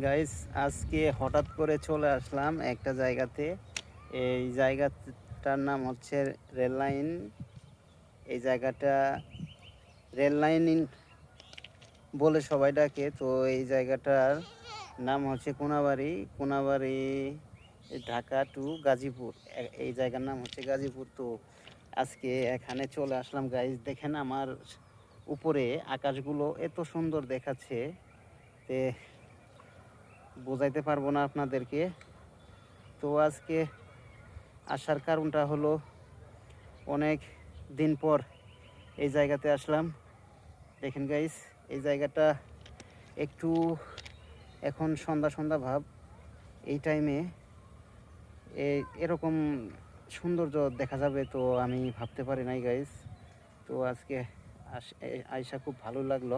Guys, আজকে হঠাৎ করে চলে আসলাম একটা জায়গাতে। এই জায়গাটার নাম হচ্ছে রেল লাইন। এই জায়গাটা রেল লাইন বলে সবাই ডাকে। তো এই জায়গাটার নাম হচ্ছে কোনাবাড়ি। কোনাবাড়ি ঢাকা টু গাজীপুর। এই জায়গার নাম হচ্ছে গাজীপুর। তো আজকে এখানে চলে আসলাম গাইস। দেখেন আমার উপরে আকাশগুলো এত সুন্দর দেখাচ্ছে, তে বোঝাইতে পারবো না আপনাদেরকে। তো আজকে আসার কারণটা হলো, অনেক দিন পর এই জায়গাতে আসলাম। দেখেন গাইস, এই জায়গাটা একটু এখন সন্ধ্যা সন্ধ্যা ভাব। এই টাইমে এরকম সৌন্দর্য দেখা যাবে তো আমি ভাবতে পারি নাই গাইস। তো আজকে আইসা খুব ভালো লাগলো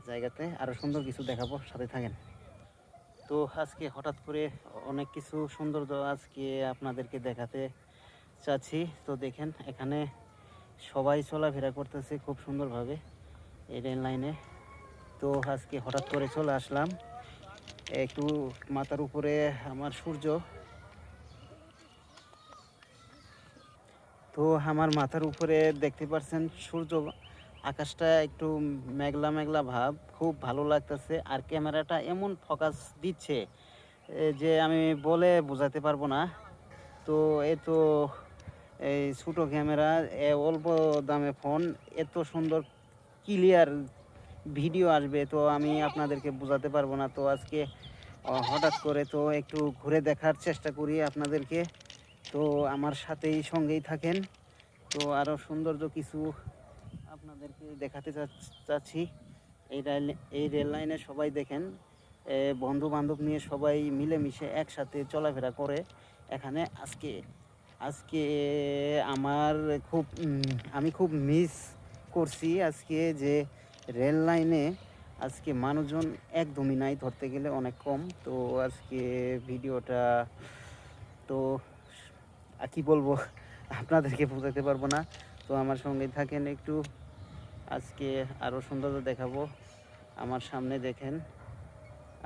জায়গাতে। আরও সুন্দর কিছু দেখাবো, সাথে থাকেন। তো আজকে হঠাৎ করে অনেক কিছু সৌন্দর্য আজকে আপনাদেরকে দেখাতে চাচ্ছি। তো দেখেন এখানে সবাই চলাফেরা করতেছে খুব সুন্দরভাবে এই রেল লাইনে। তো আজকে হঠাৎ করে চলে আসলাম। একটু মাথার উপরে আমার সূর্য, তো আমার মাথার উপরে দেখতে পাচ্ছেন সূর্য। আকাশটা একটু মেঘলা মেঘলা ভাব, খুব ভালো লাগতেছে। আর ক্যামেরাটা এমন ফোকাস দিচ্ছে যে আমি বলে বোঝাতে পারবো না। তো তো এই ছোটো ক্যামেরা, অল্প দামে ফোন, এত সুন্দর ক্লিয়ার ভিডিও আসবে তো আমি আপনাদেরকে বোঝাতে পারবো না। তো আজকে হঠাৎ করে তো একটু ঘুরে দেখার চেষ্টা করি আপনাদেরকে। তো আমার সাথেই সঙ্গেই থাকেন। তো আরও সৌন্দর্য কিছু আপনাদেরকে দেখাতে চাচ্ছি। এই রেল লাইনে সবাই দেখেন বন্ধু বান্ধব নিয়ে সবাই মিলেমিশে একসাথে চলাফেরা করে এখানে। আজকে আজকে আমার খুব আমি খুব মিস করছি আজকে যে রেল লাইনে আজকে মানুষজন একদমই নাই, ধরতে গেলে অনেক কম। তো আজকে ভিডিওটা তো কী বলবো আপনাদেরকে বোঝাতে পারবো না। তো আমার সঙ্গে থাকেন একটু, আজকে আরও সৌন্দর্য দেখাবো। আমার সামনে দেখেন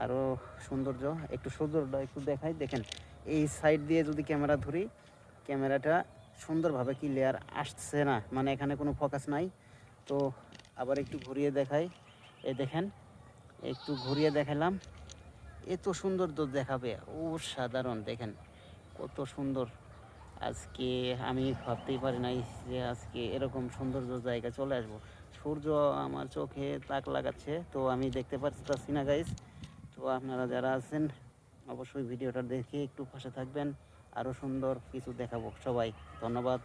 আরও সৌন্দর্য, একটু সৌন্দর্যটা একটু দেখাই। দেখেন এই সাইড দিয়ে যদি ক্যামেরা ধরি, ক্যামেরাটা সুন্দরভাবে ক্লিয়ার আসছে না, মানে এখানে কোনো ফোকাস নাই। তো আবার একটু ঘুরিয়ে দেখাই। এই দেখেন, একটু ঘুরিয়ে দেখালাম, এত সৌন্দর্য দেখাবে সাধারণ। দেখেন কত সুন্দর। আজকে আমি ভাবতেই পারি নাই যে আজকে এরকম সৌন্দর্য জায়গা চলে আসবো। সূর্য আমার চোখে তাক লাগাচ্ছে, তো আমি দেখতে পাচ্ছি না গাইস। তো আপনারা যারা আছেন অবশ্যই ভিডিওটা দেখে একটু পাশে থাকবেন। আরও সুন্দর কিছু দেখাবো সবাই। ধন্যবাদ।